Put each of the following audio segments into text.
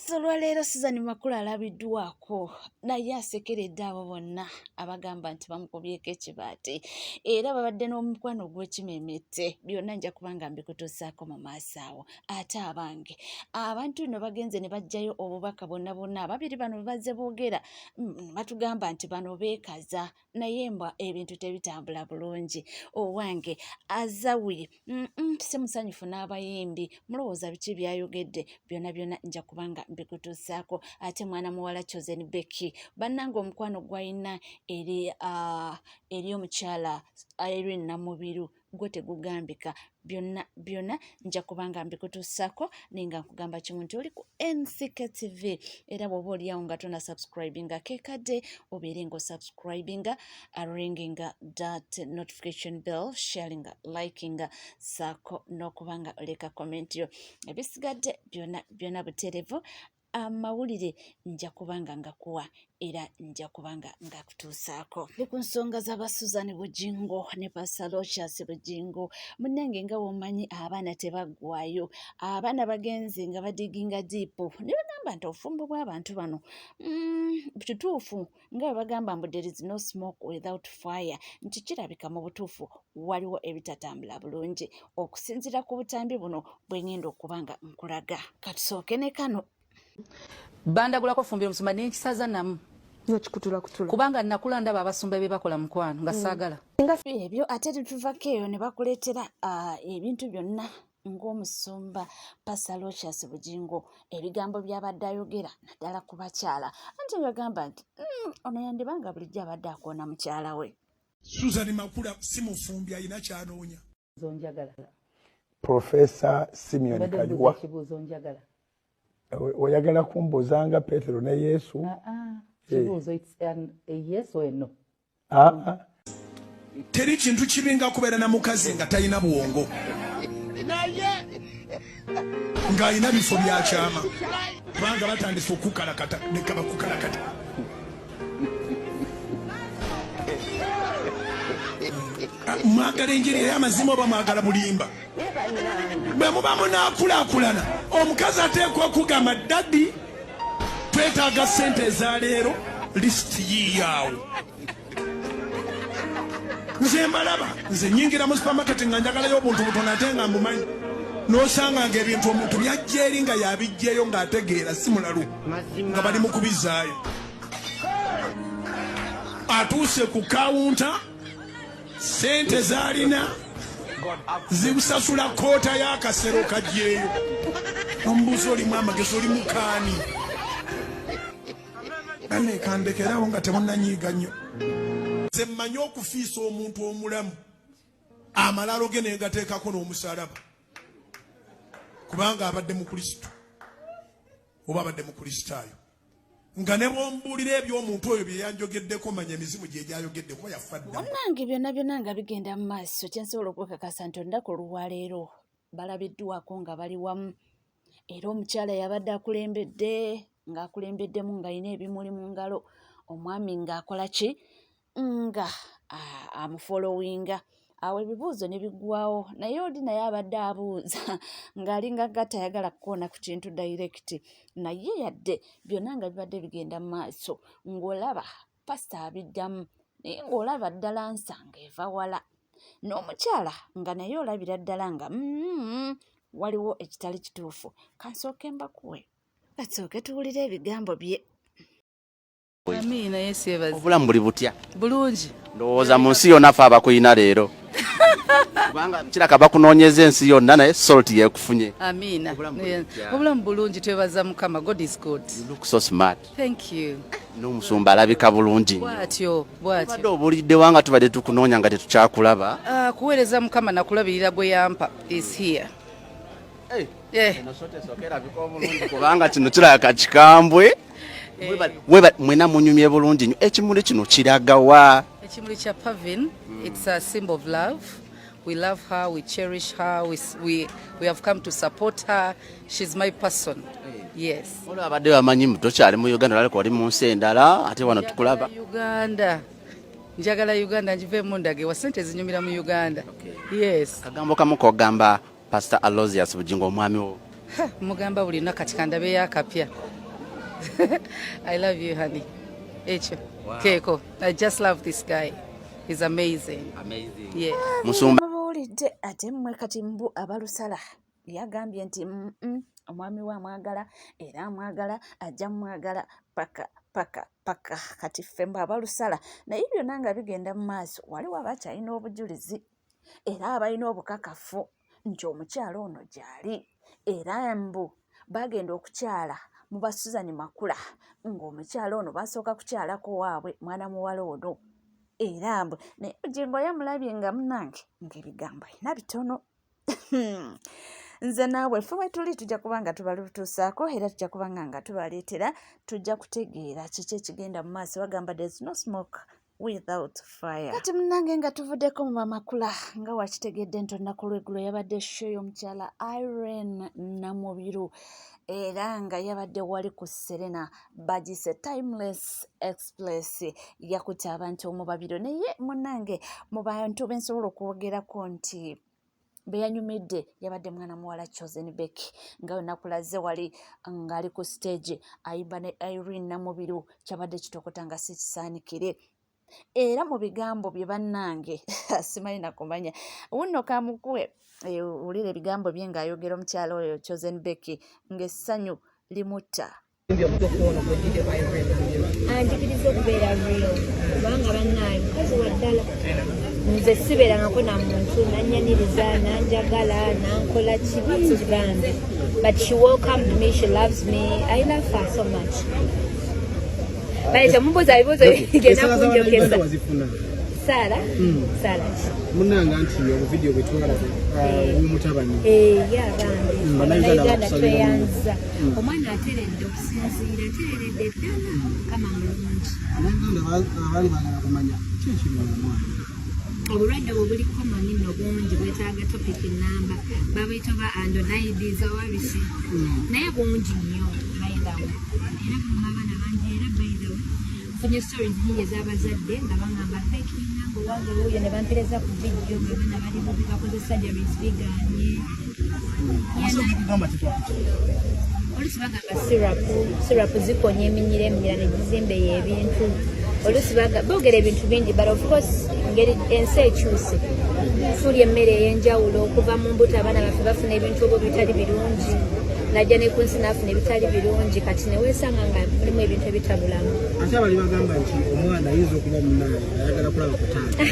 Olukusa olwaleero Susan Makula alabiddwako naye asekeredde abo bonna abagamba nti bamukubyeko ekibaate era babadde n'omukwano gw'ekimemette byonna nja kubanga mbikutuusaako mu maaso awo. Ate abange abantu no bagenze ne bajjayo obubaka bonna bonna ababiri bano bazze boogera batugamba nti bano beekaza naye mbwa ebintu tebitambula bulungi. Owange Azawi si musanyufu n'abayimbi mulowooza biki byayogedde byonna nja kubanga mbikutuusaako. Ate mwana muwala Chosen Becky bannanga omukwano gw'alina eri omukyala Irene Namubiru gwe tegugambika byonna nja kubanga mbikutuusaako nenga nkugamba kimu nti oli ku NCK TV era bw'oba oliawo nga tona subscribinga kekadde obeere nga subscribinga ringing that notification bell sharing liking saako n'okubanga oleka comment yo ebisigadde byonna buterevu. Amawulire nja kubanga ngakuwa era nja kubanga ngakutuusaako. Ndi ku nsonga z'aba Susan Bugingo ne Pastor Rochas Bugingo munnange nga womanyi abaana tebaggwayo abaana bagenze nga badiginga diipu ne bagamba nti obufumbo bw'abantu bano kituufu nga bagamba mbu there is no smoke without fire nti kirabika mu butuufu waliwo ebitatambula bulungi okusinziira ku butambi buno bwe ngenda okubanga nkulaga. Katusooke ne kano bandagulako fumbira musumba n'enkisaza namu kutula kubanga nakula ndaba abasumba be bakola mukwano nga saagala ebyo ate tetuvako eyo ne bakuleetera ebintu byonna ng'omusumba Pastor Rochas Bugingo ebigambo by'abadde ayogera naddala ku bakyala anti bagamba nti ono yandibanga bulijjo abadde akoona mukyala we. Susan Makula si mufumbi alina kyanoonya. Zonjagala Professor Simeon Kaliwa kibuuzo njagala oyagala kumbuzanga Petero ne Yesu kibuuzo it's a yes or a no. Teri kintu kibinga kubeera na mukazi nga talina buwongo naye ng'alina bifo byakyama kubanga batandise okukalakata nekaba kukalakata. Mwagala enjiri ey'amazima oba mwagala bulimba bwe muba munaakulaakulana omukazi ateekwa okugamba daddi twetaaga ssente eza leero lisiti yiiyaawo. Nze mbalaba nze nyingira mu supermarket nga njagalayo obuntu butono ate nga mbumanyi n'osanga nga ebintu omuntu byajja eri nga yabijjeeyo ng'ategeera si mulalu nga bali mu kubizaayo. Atuuse ku kawunta sente zalina zibusasula koota y'akasero kajjeeyo omubuuzi olimu amagezi oli mukaani anekandekerawo nga temunanyiiga nnyo. Nze mmanyi okufiisa omuntu omulamu amalalo ge negateekako n'omusalaba kubanga abadde mu Kristo oba abadde mu Kristaayo nga ne bw'ombuulira eby'omuntu oyo bye yanjogeddeko manya emizimu gye gyayogeddeko yafa dda. Munnange byonna nga bigenda mu maaso kye nsobola okwekakasa nti olunaku olwaleero balabiddwako nga bali wamu era omukyala yabadde ng'akulembeddemu ng'alina ebimuli mu ngalo omwami ng'akola ki nga amufolowinga awo ebibuuzo ne biggwawo naye oli naye abadde abuuza ng'alinga tayagala kukoona ku kintu direct naye yadde byonna nga bibadde bigenda mu maaso ng'olaba pasita abiddamu naye ng'olaba ddala nsanga eva wala n'omukyala nga naye olabira ddala nga waliwo ekitali kituufu. Kansooke mbakuwe kasooke tuwulire ebigambo bye. Amina Yesu yebaze. Obulamu buli butya? Bulungi. Ndowooza mu nsi yonna ffe abakuyina leero. Kubanga kiraka bakunoonyeza ensi yonna naye salt yeekufunye. Amina. Obulamu bulungi twebaza Mukama. God is good. You look so smart. Thank you. N'omusumba alabika bulungi. Bwatyo. Badde obulidde wanga tubadde tukunoonya nga tetukyakulaba. Kuweereza Mukama nakulabirira gwe yampa is here. Kubanga kino kiraka kikambwe. Mwena munyumye bulungi nnyo. Ekimuli kino kiraga wa? Ekimuli kya pavin. It's a symbol of love. We love her, we cherish her, we have come to support her. She's my person. Yes. Olwo abadde bamanyi mutokyali mu Uganda aliko oli mu nsi endala ate wano tukulaba. Njagala Uganda njiveemu ndage wa sente zinyumira mu Uganda. Yes. Kagambo kamu kogamba Pastor Aloysius Bugingo omwami wo. Mugamba buli lunaku kati kandabe yakapya. I love you, honey. Echo. Wow. Keiko. I just love this guy. He's amazing. Amazing. Yeah. Musumba bawulidde ate mmwe kati mbu abalusala yagambye nti omwami we amwagala era amwagala ajja mwagala paka kati ffe mbu abalusala naye byonna nga bigenda mu maaso waliwo abakyalina obujulizi era abalina obukakafu nti omukyala ono gy'ali era mbu bagenda okukyala mu Basuzani Makula ng'omukyala ono basooka kukyalako waabwe mwana muwala ono era mbu naye Bugingo yamulabye nga munnange ng'ebigambo alina bitono. Nze naawe ffe we tuli tujja kuba nga tubalutuusaako era tujja kuba nga tubaleetera tujja kutegeera kiki ekigenda mu maaso bagamba there's no smoke without fire. Kati munnange nga tuvuddeko mu Mamakula nga wakitegedde nti olunaku lw'eggulo yabadde show y'omukyala Irene Namubiru era nga yabadde wali ku Serena bagise Timeless Express yakutte abantu mu babiro naye munnange mu bantu bensobola okwogerako nti beyanyumidde yabadde mwana muwala Chosen Becky nga nakulaze wali ng'ali ku stage ayimba ne Irene Namubiru kyabadde kitokota nga si kisaanikire era mu bigambo bye bannange simanyi nakumanya wuno kamukuwe ulira ebigambo bye ng'ayogera omukyala oyo Chosen Becky ng'essanyu limutta. Anjigiriza okubeera real kubanga bannaayo mukazi wa ddala nze sibeerangako na muntu nanyaniriza nanjagala nankola kibi bambi but she welcomed me, she loves me, I love her so much. Bale temumbuuza bibuuzo bigenda kunjogeza Sara Sara munanga nti obuvidiyo bwetwalaba omutabani bambi bannayuganda tweyanza omwana ateredde okusinziira ateredde ddala kama mulungi abaganda abaali bagala kumanya kikiri omwana obulwadde bwe buli komoni nno bungi bwetaaga topic namba babuyita ba andonides owabisi naye bungi nnyo bayidawo era bumaabaana bangi era bayidawo nfunye stories nyingi ez'abazadde nga bangamba feki namba owange wuuyo ne bampereza ku vidiyo nga baana bali bubi bakozesa jaris biganye olusi bagamba sirapu zikonya eminyira emirala ne gizimbeyo ebintu olusi boogera ebintu bingi but of course ngeri ensi ekyuse tulya emmere ey'enjawulo okuva mu mbuto abaana baffe bafuna ebintu obwo bitali birungi najja ne ku nsi n'afuna ebitali birungi kati neweesanga nga mulimu ebintu ebitabulamu ate abali bagamba nti omwana ayinza okuba munaye ayagala kulaba kutaata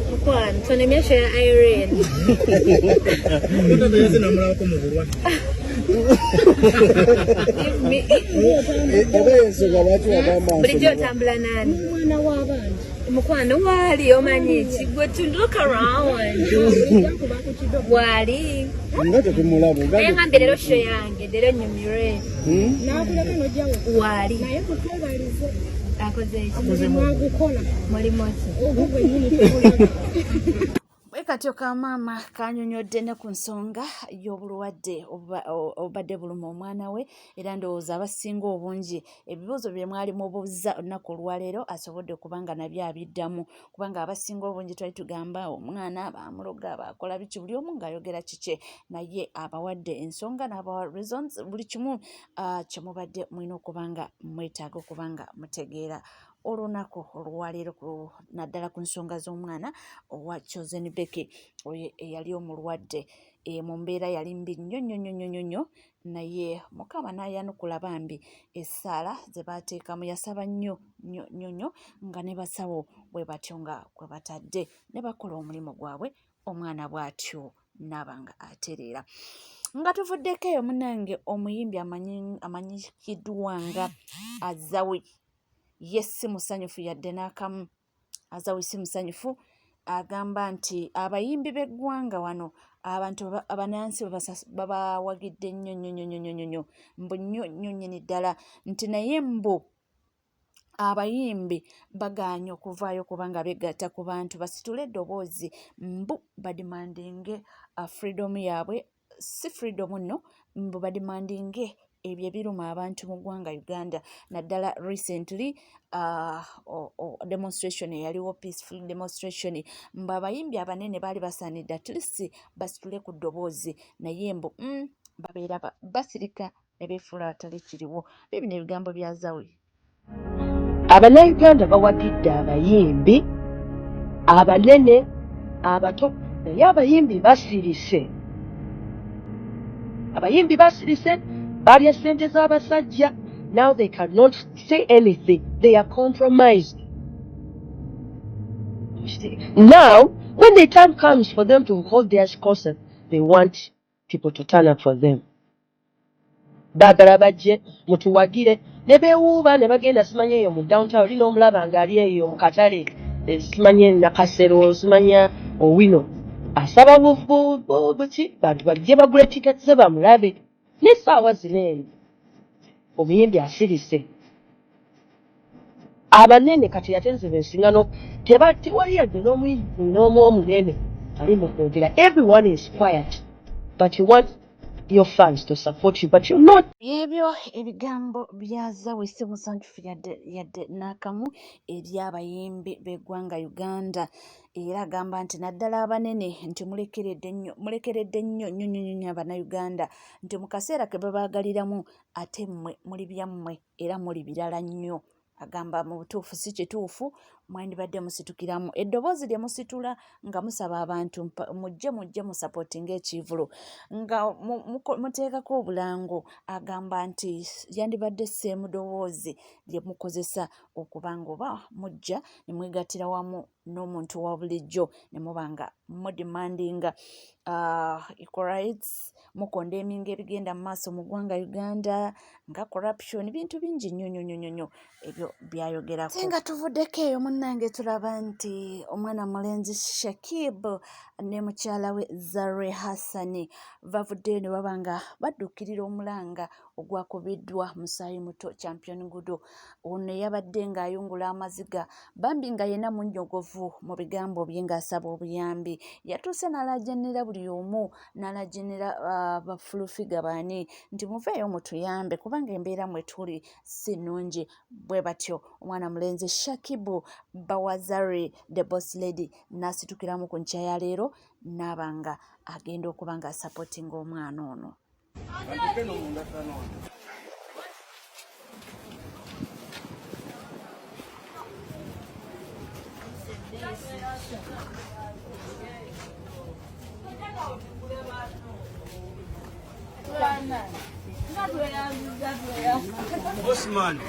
mukwano tono emyesho ya Irene tutayaze namulabako mu bulwadde bulijjo otambula nani omwana w'abantu mukwano waali omanyi ki gwe to look around waali nga tetumulaba naye ngambe leero sho yange leero nyumire waali akoze eki mulimu ki Katyo ka maama kanyonyodde ne ku nsonga y'obulwadde obadde buluma omwana we era ndowooza abasinga obungi ebibuuzo bye mwali mubuuza olunaku olwaleero asobodde kubanga nabyo abiddamu kubanga abasinga obungi twali tugamba omwana baamuloga baakola biki buli omu ng'ayogera kike naye abawadde ensonga n'abawa reasons buli kimu kye mubadde mulina okubanga mwetaaga okubanga mutegeera olunaku olwaleero naddala ku nsonga z'omwana owa Chosen Becky oyo eyali omulwadde mu mbeera yali mbi nnyo naye Mukama n'ayanukula bambi essaala ze baateekamu yasaba nnyo nga ne basawo bwe batyo nga kwe batadde ne bakola omulimu gwabwe omwana bw'atyo n'aba nga atereera nga tuvuddeko eyo munnange omuyimbi amanyikiddwa nga Azawi ye si musanyufu yadde n'akamu Azawi si musanyufu agamba nti abayimbi b'eggwanga wano abantu abanansi babawagidde nnyo mbu nnyo nnyini ddala nti naye mbu abayimbi bagaanye okuvaayo kubanga begatta ku bantu basitule eddoboozi mbu badimandinge freedom yaabwe si freedom nno mbu badimandinge ebyo biruma abantu mu ggwanga Uganda naddala recently demonstration eyaliwo peaceful demonstration mbu abayimbi abanene baali basaanidde at least basitule ku ddoboozi naye mbu babeera basirika ebifuula atali kiriwo. Bibino ebigambo bya Zawe. Abannayuganda bawagidde abayimbi abanene abato naye abayimbi basirise. Abayimbi basirise balya ssente z'abasajja. Now they cannot say anything. They are compromised. Now, when the time comes for them to hold their concert, they want people to turn up for them. Baagala bajje mutuwagire ne beewuuba ne bagenda simanya eyo mu downtown lino omulaba ng'ali eyo mu katale simanya Nakasero simanya Owino asaba buki bantu bajje bagule tiketi ze bamulabe n'essaawa zino eno omuyimbi asirise. Abanene kati yatenze ensingano tewali yadde n'omuyimbi n'omu omunene ali mu kwogera. Everyone is quiet but you want your fans to support you but you're not. Ebyo ebigambo bya Zawe si musanjufu yadde n'akamu eri abayimbi b'eggwanga Uganda. Era agamba nti naddala abanene nti mulekeredde nnyo Abannayuganda nti mu kaseera ke babaagaliramu ate mmwe muli byammwe era muli birala nnyo. Agamba mu butuufu si kituufu mwandibadde musitukiramu eddoboozi lye musitula nga musaba abantu mujje musapootinga ekivulo nga muteekako obulango. Agamba nti yandibadde sseemu ddoboozi lye mukozesa okuba nga oba mujja ne mwegattira wamu n'omuntu wa bulijjo ne muba nga mudimandinga equal rights mukondeminga ebigenda mu maaso mu ggwanga Uganda nga corruption bintu bingi nnyo ebyo byayogerako. Singa tuvuddeko eyo munnange tulaba nti omwana mulenzi Shakib ne mukyala we Zare Hassani bavuddeyo ne baba nga baddukirira omulanga ogwakubiddwa Musaayi Muto Champion Gudo. Ono yabadde ng'ayungula amaziga bambi nga yenna munnyogovu mu bigambo bye ng'asaba obuyambi. Yatuuse n'alajanira buli omu n'alajanira bafulufiga baani nti muveeyo mutuyambe kubanga embeera mwe tuli si nnungi. Bwe batyo omwana mulenzi Shakibu Bawazari the boss lady n'asitukiramu ku nkya ya leero n'aba nga agenda okuba nga asapootinga omwana ono. Osman.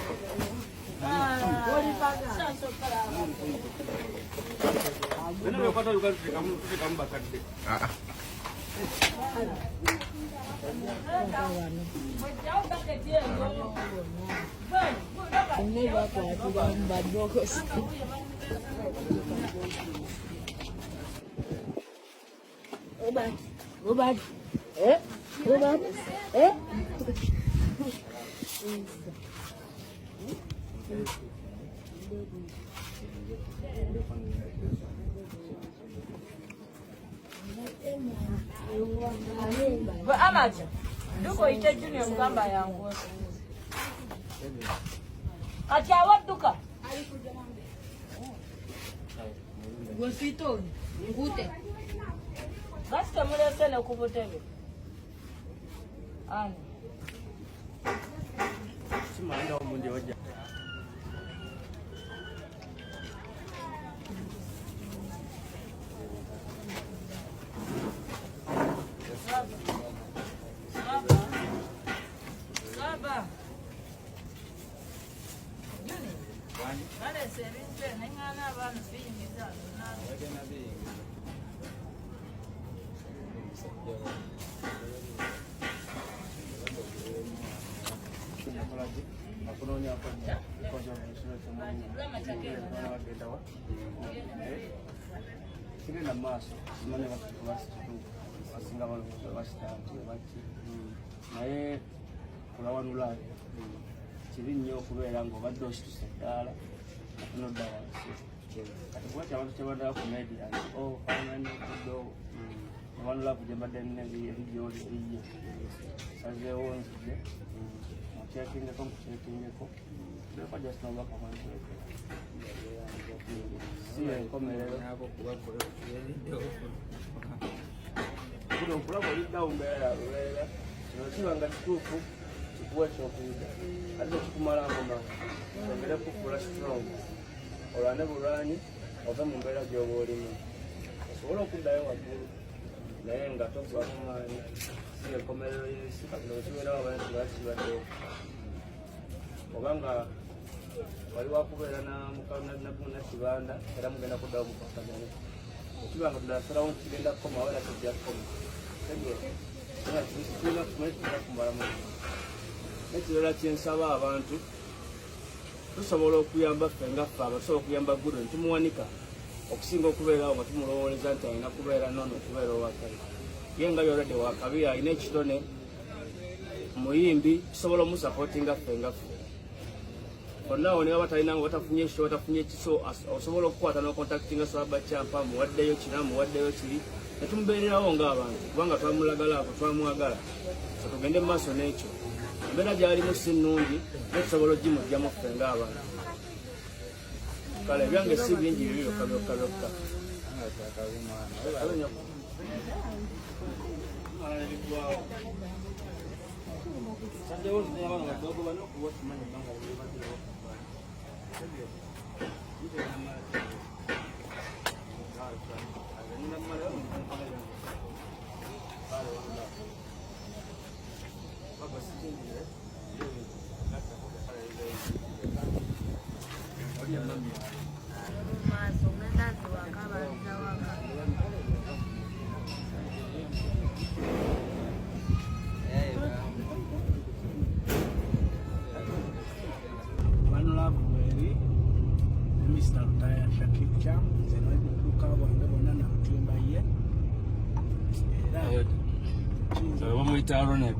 Amaja duko ite junior mgamba yangu ati awaduka gosito ngute gaste mulesele kubutebe ani simanda omundi oja naye kulawanula kibi nnyo okubeera ng'obadde osituse eddaala atunodda wansi kati kuba kyabantu kyebadala ku media nti faananikuddoo owanula kugye mbadde erigyoli eriye sazeewo nzije mukyekingeko nkukyekingeko neka just nobaka bantu si enkomerero kuno okulaba oliddawo mbeera kino kiba nga kituufu kuwesa okuwuga ate tukumala ngoma ongere kufuula strong olwane bulwanyi ove mu mbeera gy'oba olimu osobola okuddayo waggulu naye nga toggwamu maanyi si enkomerero y'ensi kati nokibeerawo abantu bakibaddewo oba nga wali wakubeera nakibanda era mugenda kuddawo mukakamane okiba nga tudasalawo nti kigenda kukoma wera kijja kukoma tulina kumaitira kumalamu ekirala kyensaba abantu tusobola okuyamba ffe nga ffe aba tusobola okuyamba gudo ntumuwanika okusinga okubeerawo nga tumulowooleza nti alina kubeera nono okubeera owakali ye nga byolwadde wakabi alina ekitone muyimbi tusobola omusapootinga ffe nga ffe bonnaawo ne baba talina nga batafunye ekito batafunye ekiso osobola okukwata n'okontaktinga sababa kyampa muwaddeyo kina muwaddeyo kiri netumubeererawo ng'abantu kubanga twamulagala ako twamwagala so tugende mu maaso n'ekyo embeera gyalimu si nnungi naye tusobola ogimugjamu ffe ng'abantu kale ebyange si bingi bibyo byokka byokka Ronald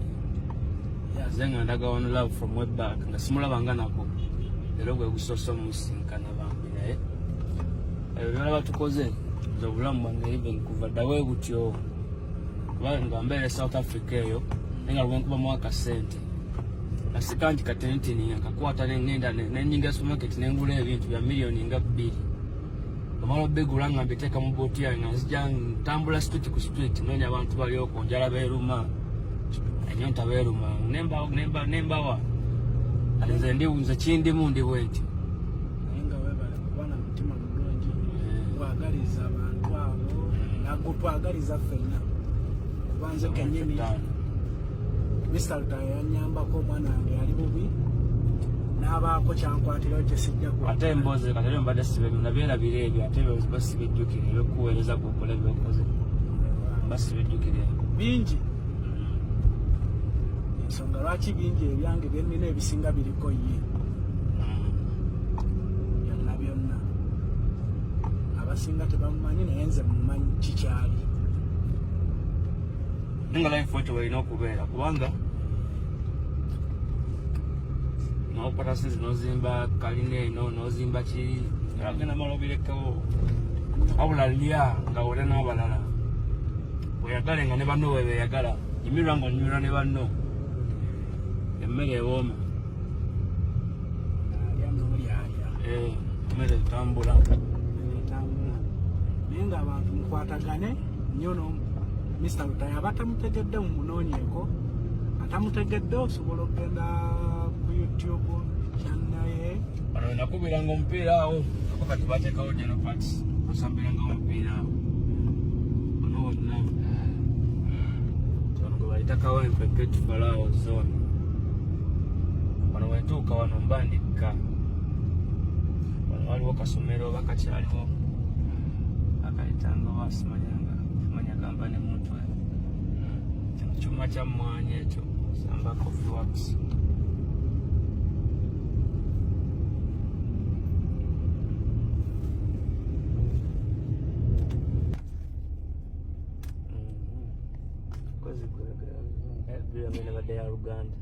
zenga ndaga one love from way back nga simulabanga nako era gwe gusoso musinkana bambi naye ebyo batukoze zobulamu bwange even kuva dawe butyo kubanga mbere South Africa eyo nga lwenkuba mwaka sente asikanti katentini akakwata nengenda nenyinga supermarket nengula ebintu bya milioni nga 2 kamalo begula nga mbiteka mu boti yange nzija ntambula street ku street nonya abantu bali okonjala beruma anyonta beruma nembawa alinze ndiwunza kindi mundi bwenti nga webale kubana mutima mulungi twagaliza abantu abo nagwo twagaliza ffenna kubanze kenyini Mr. Lutayo yanyambako omwana wange yali bubi n'abaako kyankwatirawo kyesijja ate emboze katero mbadde sibe nabyerabira ebyo ate basibijjukire ebyokuweereza kukola ebyokoze basibijjukire bingi ensonga lwaki bingi ebyange byennina ebisinga biriko ye byonna byonna abasinga tebamumanyi naye nze mumanyi kikyali nga life wetu walina okubeera kubanga nokwata sinzi nozimba kalina eno nozimba kiri agenda mala obirekawo wabula lya nga wole n'abalala weyagale nga ne banno webeyagala nyimirwa nga onyumirwa ne banno emmere ewooma emmere etambula naye ng'abantu mukwatagane nnyo Mr. Lutayo abatamutegedde mu munoonyeeko atamutegedde osobola okugenda ku YouTube kyannaye bano nakubiranga omupiira awo ako kati bateekawo general parts osambiranga omupiira awo ono wonna ono gwe bayitakawo empepeti falaawo zone wano wetuuka wano mbandikka wano waliwo kasomero oba kakyaliwo akayitanga wasimanyanga manya gamba ne mutwe kyuma kya mmwanyi ekyo samba coffee works badde ya Uganda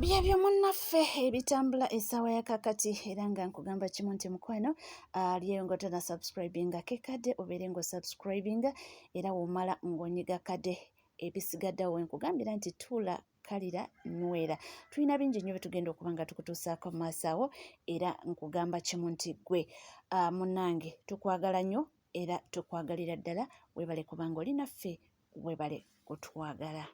byebyo munnaffe ebitambula essaawa yakakati era nga nkugamba kimu nti mukwano aliyo ng'otona subscribinga kekadde obeere ng'osubscribinga era womala ng'onyiga kadde ebisigaddewo nkugambira nti tuula kalira nwera tulina bingi nnyo betugenda okuba nga tukutuusaako mu maaso awo era nkugamba kimu nti gwe munnange tukwagala nnyo era tukwagalira ddala weebale kubanga oli naffe weebale kutwagala.